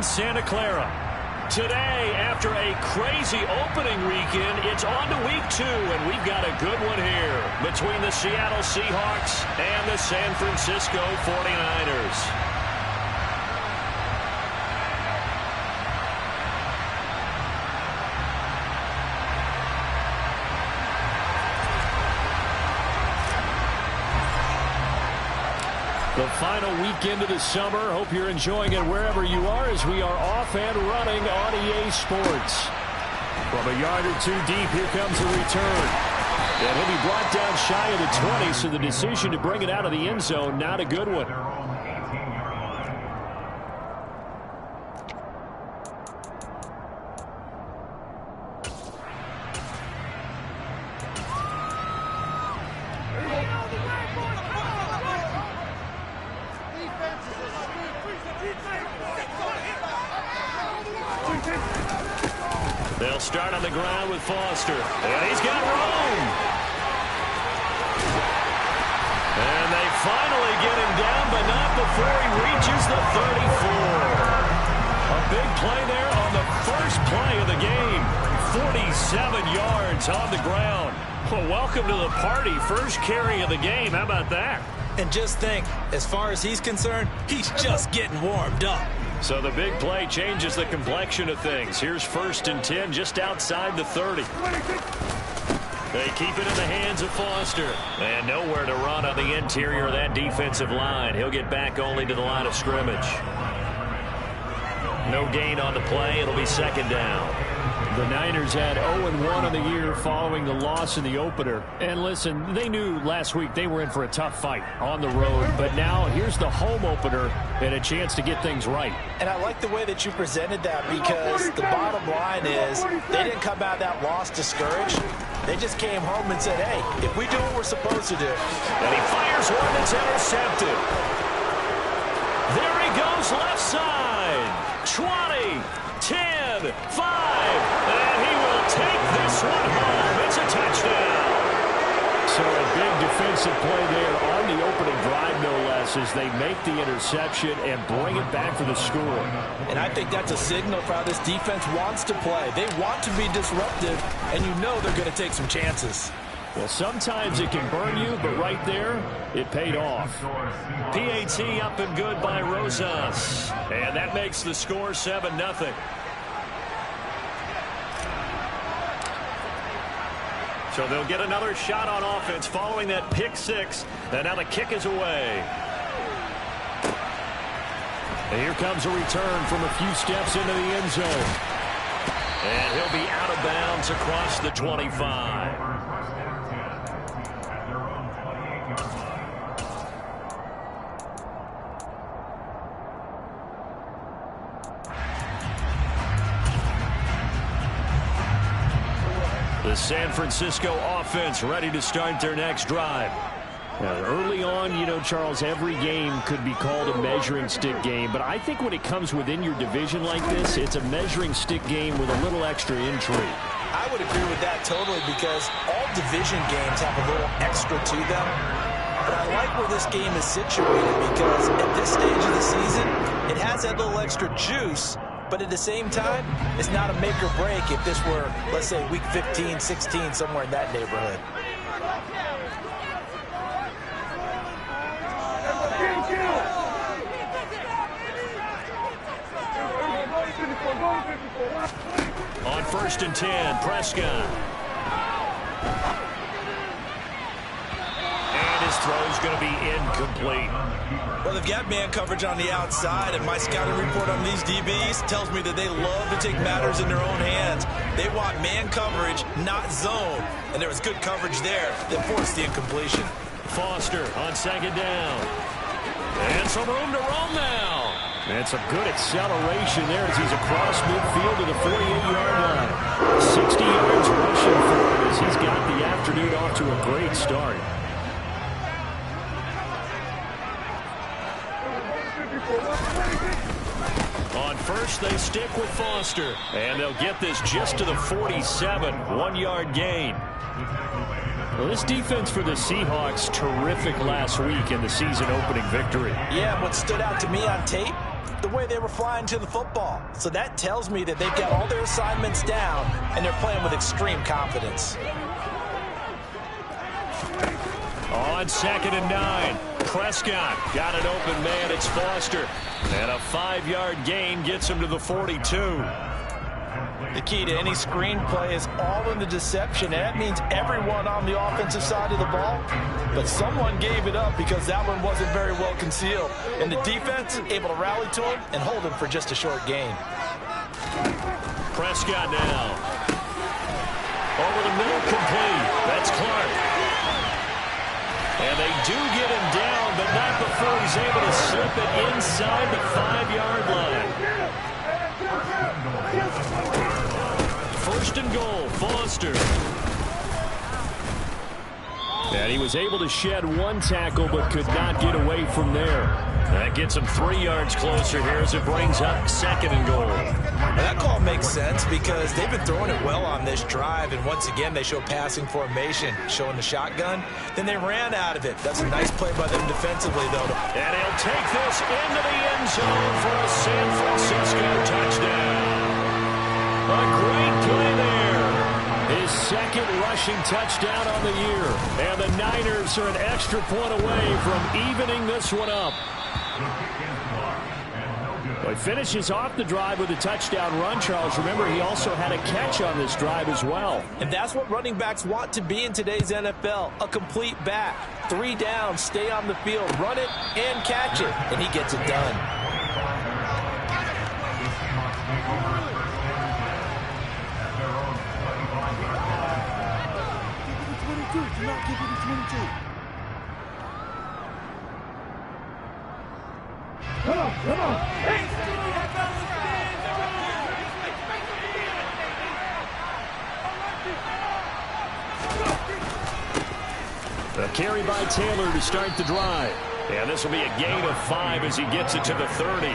Santa Clara. Today, after a crazy opening weekend, it's on to week 2, and we've got a good one here between the Seattle Seahawks and the San Francisco 49ers. The final weekend of the summer. Hope you're enjoying it wherever you are as we are off and running on EA Sports. From a yard or two deep, here comes a return. And he'll be brought down shy of the 20, so the decision to bring it out of the end zone, not a good one. They'll start on the ground with Foster. And he's got room. And they finally get him down, but not before he reaches the 34. A big play there on the first play of the game. 47 yards on the ground. Well, welcome to the party. First carry of the game. How about that? And just think, as far as he's concerned, he's just getting warmed up. So the big play changes the complexion of things. Here's 1st and 10 just outside the 30. They keep it in the hands of Foster. And nowhere to run on the interior of that defensive line. He'll get back only to the line of scrimmage. No gain on the play. It'll be 2nd down. The Niners had 0-1 on the year following the loss in the opener. And listen, they knew last week they were in for a tough fight on the road. But now here's the home opener and a chance to get things right. And I like the way that you presented that, because the bottom line is they didn't come out of that loss discouraged. They just came home and said, hey, if we do what we're supposed to do. And he fires one that's intercepted. There he goes left side. 20, 10, 5. And he will take this one home. It's a touchdown. So a big defensive play there on the opening drive, no less, as they make the interception and bring it back for the score. And I think that's a signal for how this defense wants to play. They want to be disruptive, and you know they're going to take some chances. Well, sometimes it can burn you, but right there, it paid off. PAT up and good by Rosas. And that makes the score 7-0. So they'll get another shot on offense following that pick 6. And now the kick is away. And here comes a return from a few steps into the end zone. And he'll be out of bounds across the 25. The San Francisco offense ready to start their next drive. Early on, you know, Charles, every game could be called a measuring stick game, but I think when it comes within your division like this, it's a measuring stick game with a little extra intrigue. I would agree with that totally, because all division games have a little extra to them. But I like where this game is situated, because at this stage of the season, it has that little extra juice. But at the same time, it's not a make or break if this were, let's say, week 15, 16, somewhere in that neighborhood. On 1st and 10, Prescott. And his throw's going to be incomplete. Well, they've got man coverage on the outside, and my scouting report on these DBs tells me that they love to take matters in their own hands. They want man coverage, not zone. And there was good coverage there that forced the incompletion. Foster on 2nd down. And some room to roam now. And some good acceleration there as he's across midfield to the 48-yard line. 60 yards rushing for him as he's got the afternoon off to a great start. On 1st, they stick with Foster. And they'll get this just to the 47, 1-yard gain. Well, this defense for the Seahawks, terrific last week in the season-opening victory. Yeah, what stood out to me on tape, the way they were flying to the football. So that tells me that they've got all their assignments down, and they're playing with extreme confidence. On 2nd and 9, Prescott got an open man. It's Foster. And a 5-yard gain gets him to the 42. The key to any screen play is all in the deception, and that means everyone on the offensive side of the ball. But someone gave it up because that one wasn't very well concealed. And the defense able to rally to him and hold him for just a short gain. Prescott now. Over the middle, complete. That's Clark. And they do get him down, but not before he's able to slip it inside the 5-yard line. 1st and goal, Foster. And he was able to shed one tackle, but could not get away from there. That gets him 3 yards closer here as it brings up 2nd and goal. That call makes sense because they've been throwing it well on this drive, and once again they show passing formation, showing the shotgun. Then they ran out of it. That's a nice play by them defensively, though. And he'll take this into the end zone for a San Francisco touchdown. A great play there. His 2nd rushing touchdown on the year. And the Niners are an extra point away from evening this one up. Well, he finishes off the drive with a touchdown run, Charles. Remember, he also had a catch on this drive as well. And that's what running backs want to be in today's NFL, a complete back. 3 down, stay on the field, run it, and catch it. And he gets it done. Do not give it to 22. Come on, come on. A carry by Taylor to start the drive. And this will be a gain of 5 as he gets it to the 30.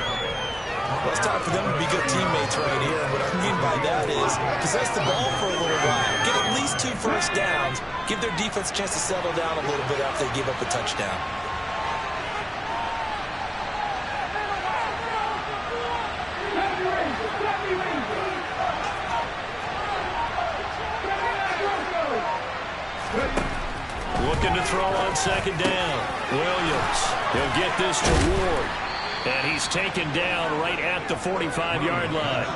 Well, it's time for them to be good teammates right here. And what I mean by that is possess the ball for a little while, get at least 2 first downs, give their defense a chance to settle down a little bit after they give up a touchdown. Looking to throw on 2nd down. Williams. He'll get this to Ward. And he's taken down right at the 45-yard line.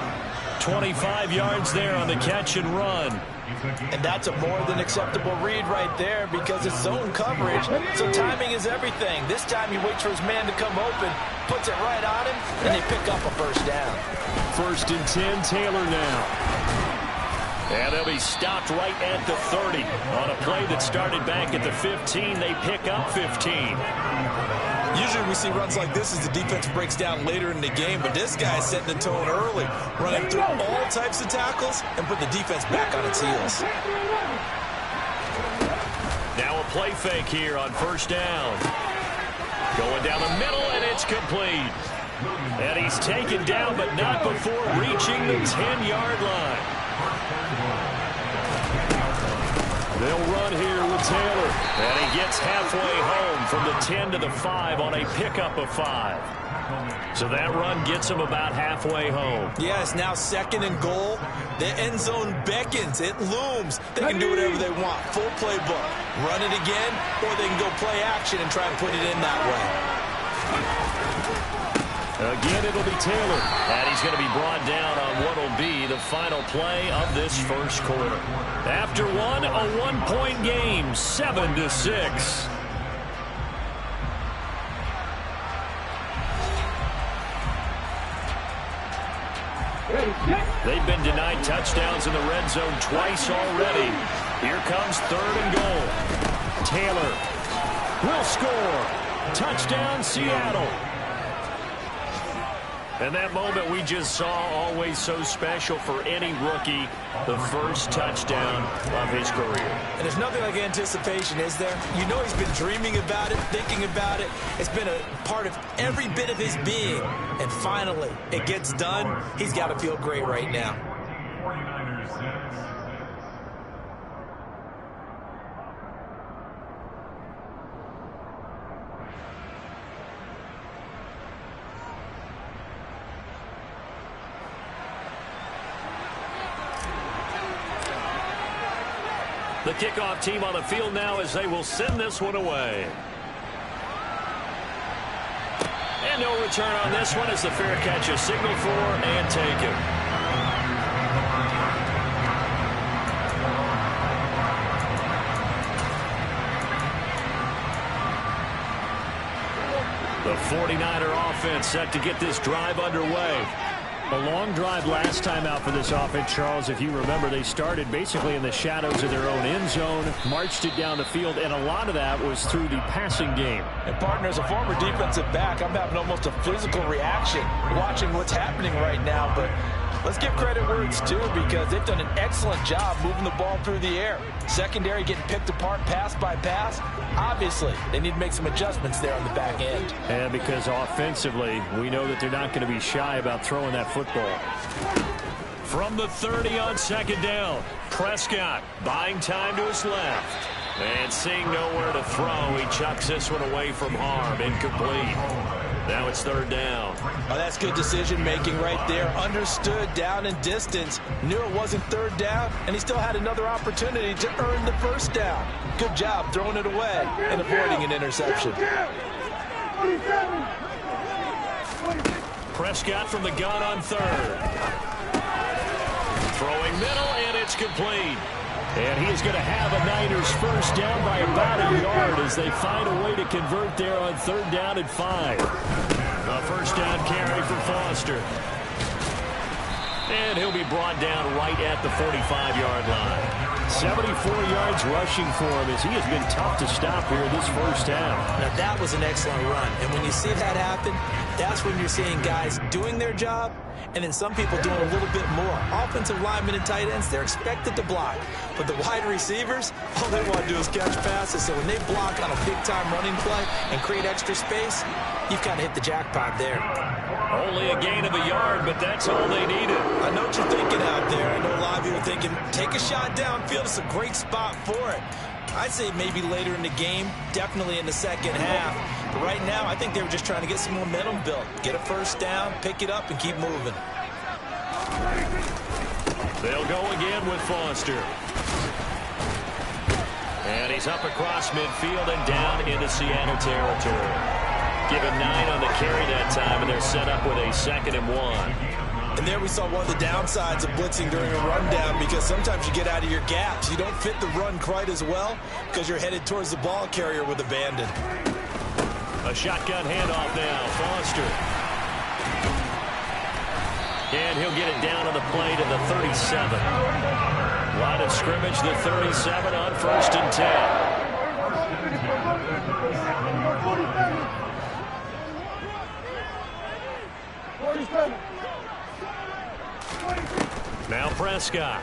25 yards there on the catch and run. And that's a more than acceptable read right there because it's zone coverage, so timing is everything. This time he waits for his man to come open, puts it right on him, and they pick up a first down. 1st and 10, Taylor now. And they'll be stopped right at the 30. On a play that started back at the 15, they pick up 15. Usually we see runs like this as the defense breaks down later in the game, but this guy is setting the tone early, running through all types of tackles and put the defense back on its heels. Now a play fake here on 1st down. Going down the middle, and it's complete. And he's taken down, but not before reaching the 10-yard line. They'll run here with Taylor. And he gets halfway home from the 10 to the 5 on a pickup of 5. So that run gets him about halfway home. Yeah, it's now 2nd and goal. The end zone beckons. It looms. They can do whatever they want. Full playbook. Run it again, or they can go play action and try and put it in that way. Again, it'll be Taylor. And he's going to be brought down on what will be the final play of this 1st quarter. After one, a 1-point game, 7-6. They've been denied touchdowns in the red zone twice already. Here comes 3rd and goal. Taylor will score. Touchdown, Seattle. And that moment we just saw, always so special for any rookie, the first touchdown of his career. And there's nothing like anticipation, is there? You know he's been dreaming about it, thinking about it. It's been a part of every bit of his being. And finally, it gets done. He's got to feel great right now. The kickoff team on the field now as they will send this one away. And no return on this one as the fair catch is signaled for and taken. The 49er offense set to get this drive underway. A long drive last time out for this offense, Charles. If you remember, they started basically in the shadows of their own end zone, marched it down the field, and a lot of that was through the passing game. And, partner, as a former defensive back, I'm having almost a physical reaction watching what's happening right now. But let's give credit where it's due because they've done an excellent job moving the ball through the air. Secondary getting picked apart pass by pass. Obviously, they need to make some adjustments there on the back end. And because offensively, we know that they're not going to be shy about throwing that football. From the 30 on second down, Prescott buying time to his left. And seeing nowhere to throw, he chucks this one away from harm. Incomplete. Now it's third down. Oh, that's good decision-making right there. Understood down and distance. Knew it wasn't third down, and he still had another opportunity to earn the first down. Good job throwing it away and avoiding an interception. Prescott from the gun on third. Throwing middle, and it's complete. And he is going to have a Niners first down by about a yard as they find a way to convert there on third down and 5. A first down carry for Foster. And he'll be brought down right at the 45-yard line. 74 yards rushing for him as he has been tough to stop here this first half. Now that was an excellent run. And when you see that happen, that's when you're seeing guys doing their job and then some people doing a little bit more. Offensive linemen and tight ends, they're expected to block. But the wide receivers, all they want to do is catch passes. So when they block on a big-time running play and create extra space, you've kind of hit the jackpot there. Only a gain of a yard, but that's all they needed. I know what you're thinking out there. I know a lot of you are thinking, take a shot downfield. It's a great spot for it. I'd say maybe later in the game, definitely in the second half. But right now, I think they were just trying to get some momentum built. Get a first down, pick it up, and keep moving. They'll go again with Foster. And he's up across midfield and down into Seattle territory. Given 9 on the carry that time, and they're set up with a 2nd and 1. And there we saw one of the downsides of blitzing during a rundown because sometimes you get out of your gaps. You don't fit the run quite as well because you're headed towards the ball carrier with abandon. A shotgun handoff now. Foster. And he'll get it down on the play to the 37. Line of scrimmage, the 37 on 1st and 10. Now Prescott.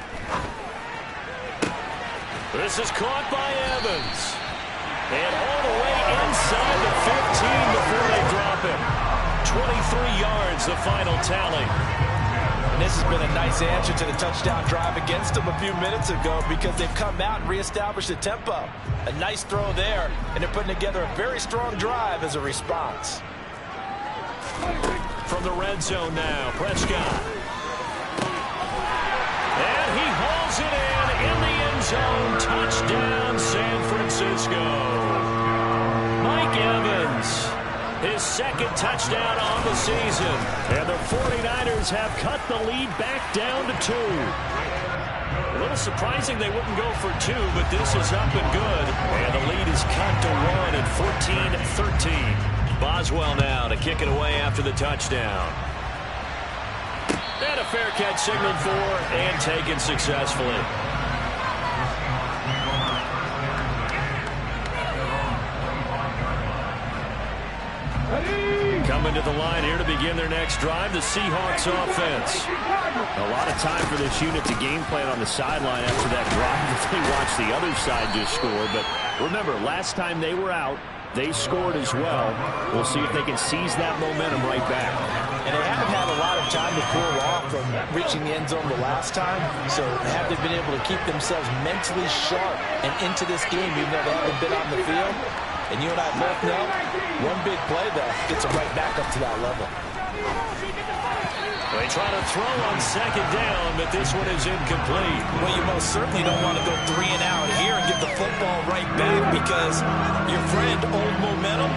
This is caught by Evans. And all the way inside the 15 before they drop him. 23 yards, the final tally. And this has been a nice answer to the touchdown drive against them a few minutes ago because they've come out and reestablished the tempo. A nice throw there, and they're putting together a very strong drive as a response. From the red zone now, Prescott. And he hauls it in the end zone. Touchdown, San Francisco. Mike Evans, his 2nd touchdown on the season. And the 49ers have cut the lead back down to 2. A little surprising they wouldn't go for 2, but this is up and good. And the lead is cut to 1 at 14-13. Boswell now to kick it away after the touchdown. And a fair catch signaled for and taken successfully. Coming to the line here to begin their next drive, the Seahawks offense. A lot of time for this unit to game plan on the sideline after that drive if they watch the other side just score. But remember, last time they were out, they scored as well. We'll see if they can seize that momentum right back. And they haven't had a lot of time to cool off from reaching the end zone the last time. So have they been able to keep themselves mentally sharp and into this game even though they haven't been on the field? And you and I both know one big play, though, gets them right back up to that level. They try to throw on second down, but this one is incomplete. Well, you most certainly don't want to go 3 and out here and get the football right back because your friend, Old Momentum,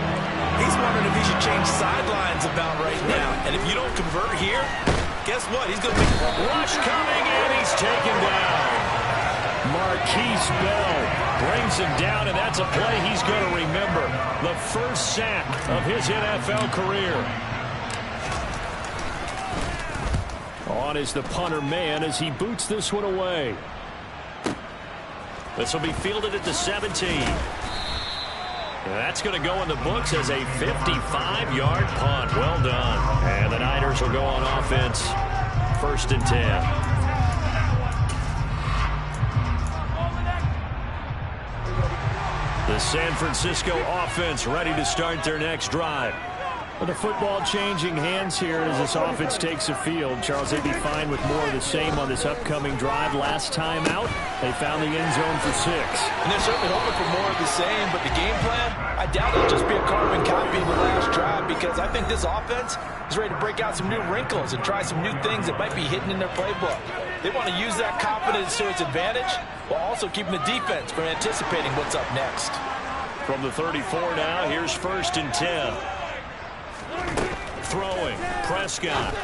he's wondering if he should change sidelines about right now. And if you don't convert here, guess what? He's going to be... Rush coming, and he's taken down. Marquise Bell brings him down, and that's a play he's going to remember. The first sack of his NFL career. On is the punter man as he boots this one away. This will be fielded at the 17. That's going to go in the books as a 55-yard punt. Well done. And the Niners will go on offense. 1st and 10. The San Francisco offense ready to start their next drive. With the football changing hands here as this offense takes the field. Charles, they'd be fine with more of the same on this upcoming drive. Last time out, they found the end zone for 6. And they're certainly hoping for more of the same, but the game plan, I doubt it'll just be a carbon copy of the last drive because I think this offense is ready to break out some new wrinkles and try some new things that might be hidden in their playbook. They want to use that confidence to its advantage while also keeping the defense from anticipating what's up next. From the 34 now, here's 1st and 10. Throwing, Prescott.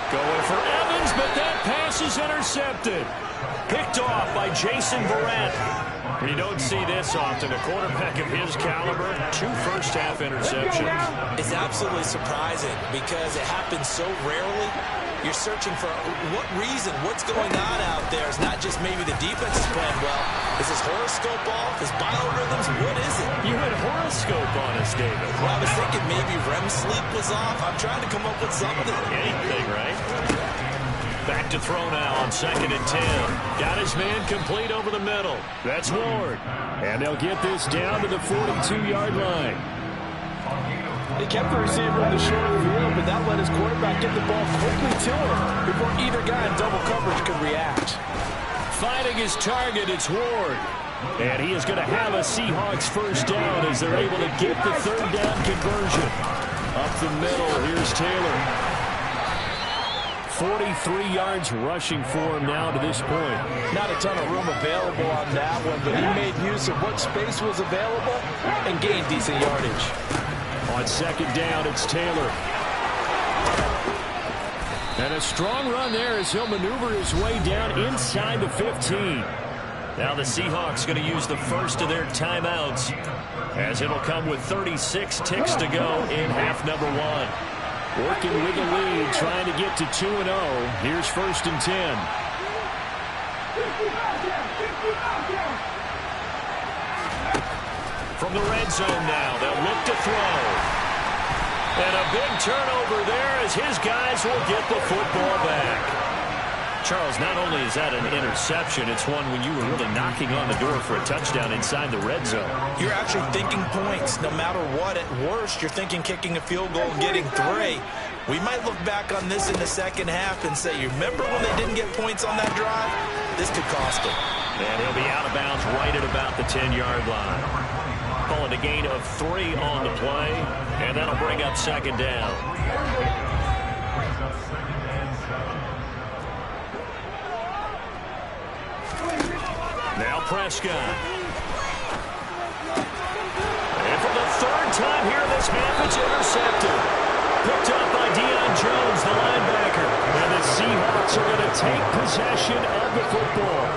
Going for Evans, but that pass is intercepted. Picked off by Jason Verrett. You don't see this often. A quarterback of his caliber, 2 first-half interceptions. It's absolutely surprising because it happens so rarely. You're searching for what reason, what's going on out there. It's not just maybe the defense is playing well. Is his horoscope off? His biorhythms? What is it? You had horoscope on us, David. Well, I was thinking maybe REM sleep was off. I'm trying to come up with something. Anything, right? Back to throw now on 2nd and 10. Got his man complete over the middle. That's Ward. And they'll get this down to the 42-yard line. They kept the receiver in the short field, but that let his quarterback get the ball quickly to him before either guy in double coverage could react. Finding his target, it's Ward. And he is going to have a Seahawks first down as they're able to get the 3rd down conversion. Up the middle, here's Taylor. 43 yards rushing for him now to this point. Not a ton of room available on that one, but he made use of what space was available and gained decent yardage. On 2nd down, it's Taylor. And a strong run there as he'll maneuver his way down inside the 15. Now the Seahawks going to use the first of their timeouts as it'll come with 36 ticks to go in half number 1. Working with the lead, trying to get to 2-0. Here's 1st and 10. From the red zone now, they'll look to throw. And a big turnover there as his guys will get the football back. Charles, not only is that an interception, it's one when you were really knocking on the door for a touchdown inside the red zone. You're actually thinking points. No matter what, at worst, you're thinking kicking a field goal and getting 3. We might look back on this in the second half and say, you remember when they didn't get points on that drive? This could cost them. And he'll be out of bounds right at about the 10-yard line. Call it a gain of 3 on the play, and that'll bring up 2nd down. Now Prescott. And for the 3rd time here this half, it's intercepted. Picked up by Deion Jones, the linebacker. And the Seahawks are going to take possession of the football.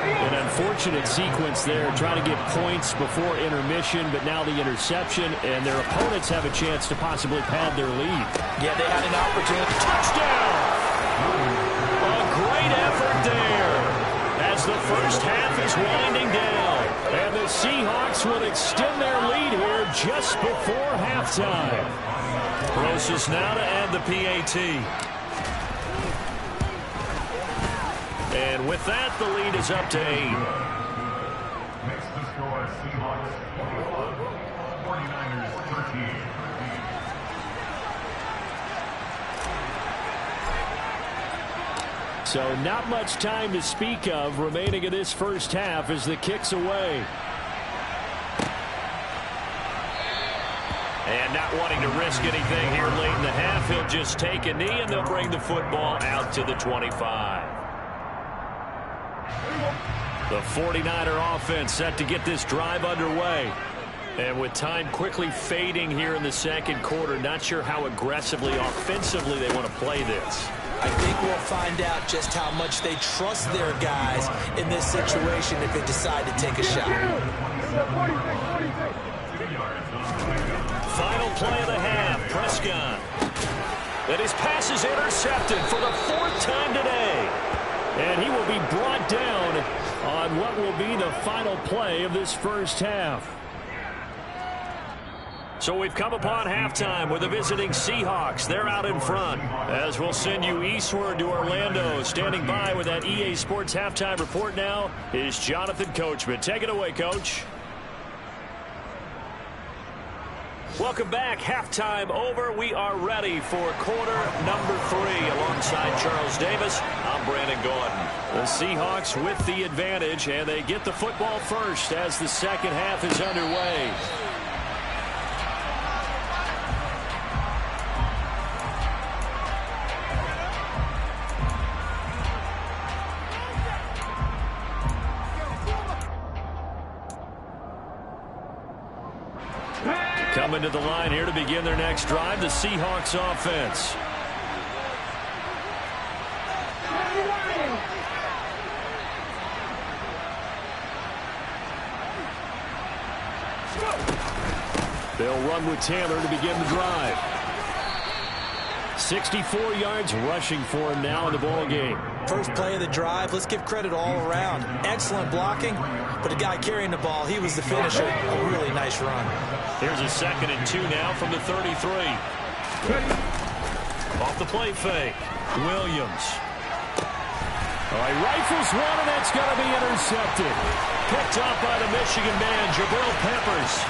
An unfortunate sequence there, trying to get points before intermission, but now the interception, and their opponents have a chance to possibly pad their lead. Yeah, they had an opportunity. Touchdown! A great effort there as the first half is winding down. And the Seahawks will extend their lead here just before halftime. Rosas now to add the PAT. And with that, the lead is up to 8. Next to score, Seahawks 49ers 38. So not much time to speak of remaining in this first half as the kick's away. And not wanting to risk anything here late in the half, he'll just take a knee, and they'll bring the football out to the 25. The 49er offense set to get this drive underway. And with time quickly fading here in the second quarter, not sure how aggressively, offensively they want to play this. I think we'll find out just how much they trust their guys in this situation if they decide to take a shot. Final play of the half, Prescott. And his pass is intercepted for the 4th time today. And he will be brought down on what will be the final play of this first half. So we've come upon halftime with the visiting Seahawks. They're out in front. As we'll send you eastward to Orlando. Standing by with that EA Sports halftime report now is Jonathan Coachman. Take it away, Coach. Welcome back. Halftime over. We are ready for quarter number 3. Alongside Charles Davis, I'm Brandon Gordon. The Seahawks with the advantage, and they get the football first as the second half is underway. Coming to the line here to begin their next drive, the Seahawks offense. They'll run with Taylor to begin the drive. 64 yards rushing for him now in the ball game. First play of the drive, let's give credit all around. Excellent blocking, but the guy carrying the ball, he was the finisher. A really nice run. Here's a 2nd and 2 now from the 33. Off the play fake, Williams. All right, rifles one, and that's going to be intercepted. Picked up by the Michigan man, Jabril Peppers.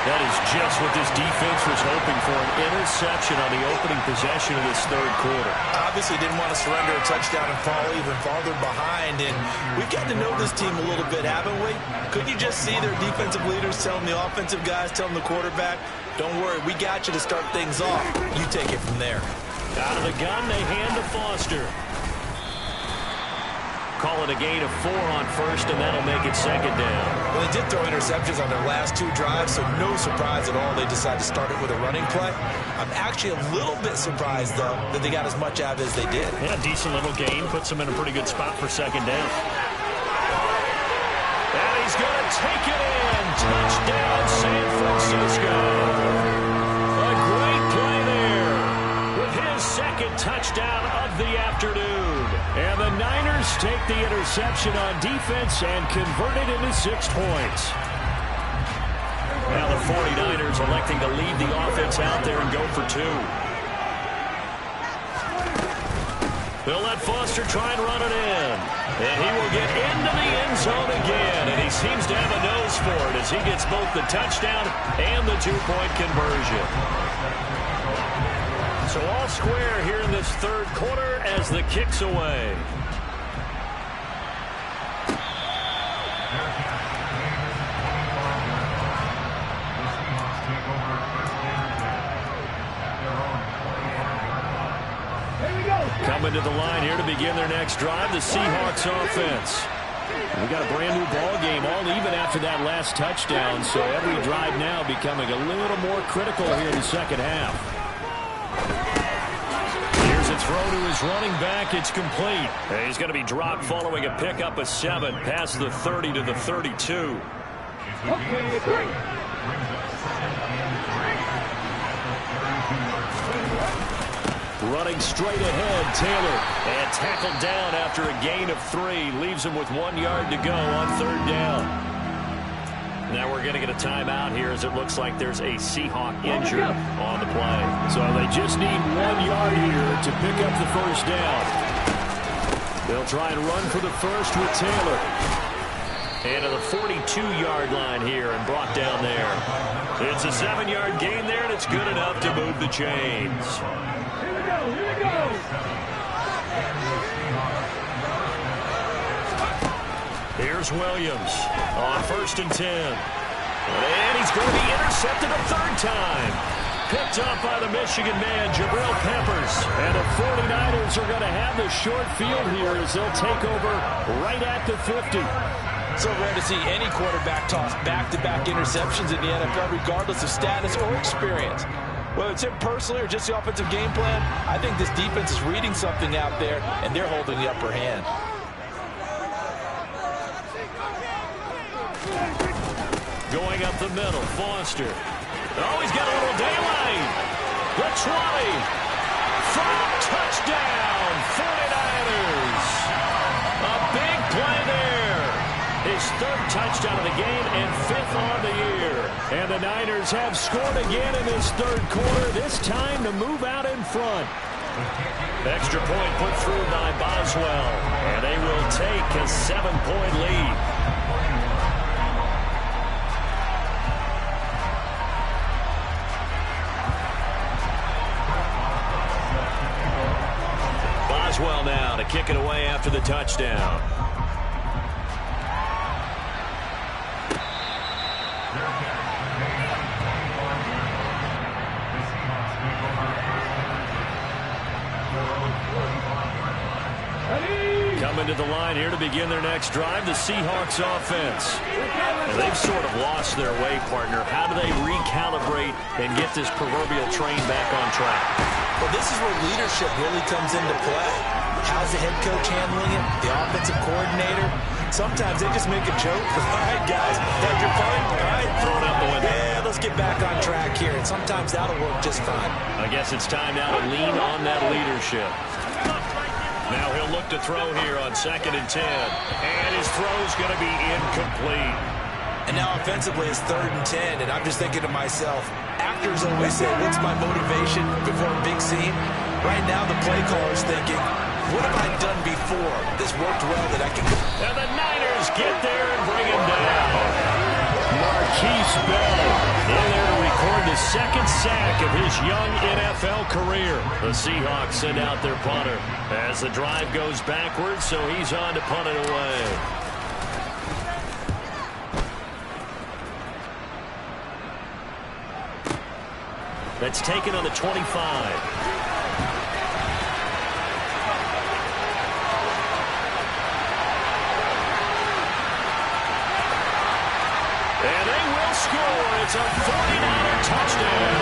That is just what this defense was hoping for, an interception on the opening possession of this third quarter. Obviously didn't want to surrender a touchdown and fall even farther behind, and we've gotten to know this team a little bit, haven't we? Couldn't you just see their defensive leaders telling the offensive guys, telling the quarterback, don't worry, we got you to start things off. You take it from there. Out of the gun, they hand to Foster. Call it a gain of 4 on first, and that'll make it 2nd down. Well, they did throw interceptions on their last 2 drives, so no surprise at all they decided to start it with a running play. I'm actually a little bit surprised, though, that they got as much out as they did. Yeah, decent little gain. Puts them in a pretty good spot for 2nd down. And he's going to take it in. Touchdown, San Francisco. A great play there with his 2nd touchdown of the afternoon. And the Niners take the interception on defense and convert it into 6 points. Now the 49ers electing to lead the offense out there and go for 2. They'll let Foster try and run it in. And he will get into the end zone again. And he seems to have a nose for it as he gets both the touchdown and the 2-point conversion. So all square here in this third quarter as the kick's away. Coming to the line here to begin their next drive, the Seahawks offense. We got a brand new ball game, all even after that last touchdown, so every drive now becoming a little more critical here in the second half. Here's a throw to his running back. It's complete. And he's going to be dropped following a pickup of 7 past the 30 to the 32. Running straight ahead, Taylor. And tackled down after a gain of 3. Leaves him with 1 yard to go on 3rd down. Now we're going to get a timeout here as it looks like there's a Seahawk injured on the play. So they just need 1 yard here to pick up the first down. They'll try and run for the first with Taylor. And to the 42-yard line here and brought down there. It's a 7-yard gain there, and it's good enough to move the chains. Here we go. Here's Williams on 1st and 10. And he's going to be intercepted a third time. Picked up by the Michigan man, Jabril Peppers. And the 49ers are going to have the short field here as they'll take over right at the 50. So rare to see any quarterback toss back-to-back interceptions in the NFL, regardless of status or experience. Whether it's him personally or just the offensive game plan, I think this defense is reading something out there, and they're holding the upper hand. Going up the middle, Foster. Oh, he's got a little daylight. The 20. From touchdown, 49ers. A big play there. His third touchdown of the game and fifth on the year. And the Niners have scored again in this third quarter, this time to move out in front. Extra point put through by Boswell. And they will take a 7-point lead. Boswell now to kick it away after the touchdown. Coming to the line here to begin their next drive, the Seahawks offense. And they've sort of lost their way, partner. How do they recalibrate and get this proverbial train back on track? Well, this is where leadership really comes into play. How's the head coach handling it? The offensive coordinator? Sometimes they just make a joke. All right, guys, had your fun? All right, throw it out the window. Yeah, let's get back on track here. And sometimes that'll work just fine. I guess it's time now to lean on that leadership. Now he'll look to throw here on 2nd and 10. And his throw's going to be incomplete. And now offensively it's 3rd and 10. And I'm just thinking to myself, actors always say, what's my motivation before a big scene? Right now the play caller's thinking, what have I done before? This worked well that I can... And the Niners get there and bring him down. Marquise Bell in there to record the second sack of his young NFL career. The Seahawks send out their punter as the drive goes backwards, so he's on to punt it away. That's taken on the 25. And they will score. It's a 49er touchdown.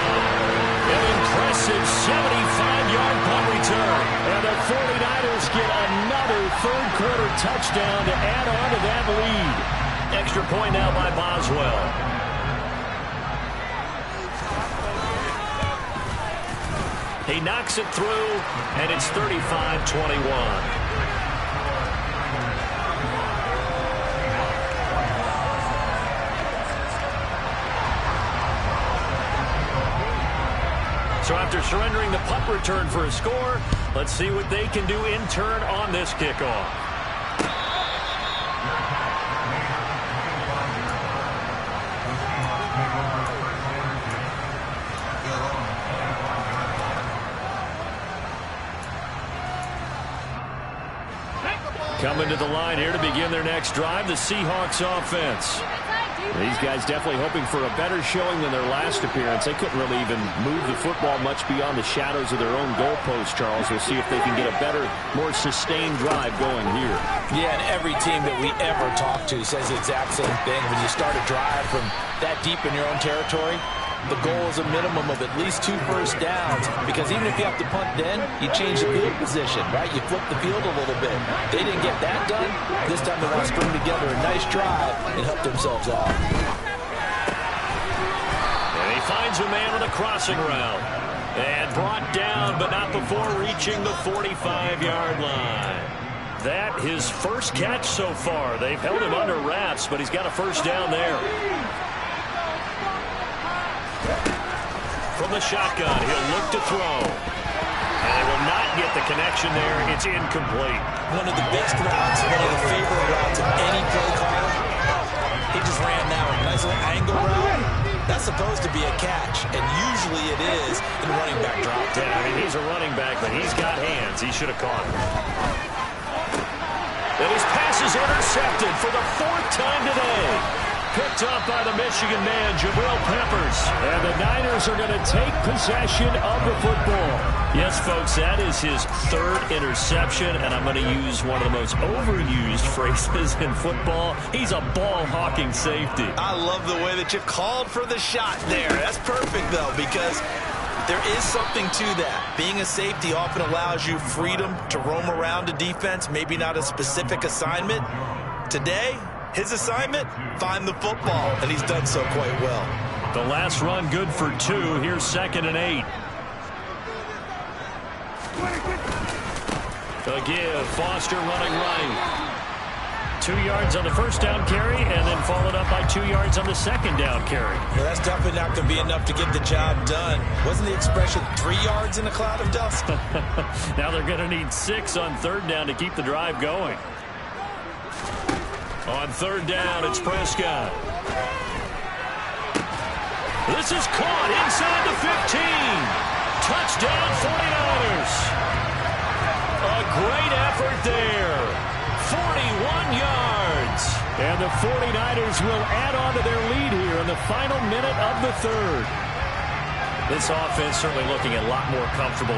An impressive 75-yard punt return. And the 49ers get another third-quarter touchdown to add on to that lead. Extra point now by Boswell. He knocks it through, and it's 35-21. So after surrendering the punt return for a score, let's see what they can do in turn on this kickoff. Coming to the line here to begin their next drive, the Seahawks offense. These guys definitely hoping for a better showing than their last appearance. They couldn't really even move the football much beyond the shadows of their own goalpost, Charles. We'll see if they can get a better, more sustained drive going here. Yeah, and every team that we ever talk to says the exact same thing. When you start a drive from that deep in your own territory, the goal is a minimum of at least 2 first downs, because even if you have to punt then, you change the field position, right? You flip the field a little bit. They didn't get that done. This time they want to string together a nice drive and help themselves out. And he finds a man on a crossing route. And brought down, but not before reaching the 45-yard line. That his first catch so far. They've held him under wraps, but he's got a first down there. From the shotgun, he'll look to throw. And they will not get the connection there. It's incomplete. One of the best routes, one of the favorite routes of any play caller. He just ran now a nice little angle route. That's supposed to be a catch, and usually it is in running back drop. Yeah, I mean, he's a running back, but he's got hands. He should have caught him. And his pass is intercepted for the 4th time today. picked up by the Michigan man, Jabril Peppers. And the Niners are going to take possession of the football. Yes, folks, that is his third interception, and I'm going to use one of the most overused phrases in football. He's a ball-hawking safety. I love the way that you called for the shot there. That's perfect, though, because there is something to that. Being a safety often allows you freedom to roam around a defense, maybe not a specific assignment. Today, his assignment, find the football, and he's done so quite well. The last run good for 2. Here's 2nd and 8. To give, Foster running right. 2 yards on the first down carry, and then followed up by 2 yards on the second down carry. Well, that's definitely not going to be enough to get the job done. Wasn't the expression 3 yards in a cloud of dust? Now they're going to need 6 on 3rd down to keep the drive going. On 3rd down, it's Prescott. This is caught inside the 15. Touchdown, 49ers. A great effort there. 41 yards. And the 49ers will add on to their lead here in the final minute of the 3rd. This offense certainly looking a lot more comfortable.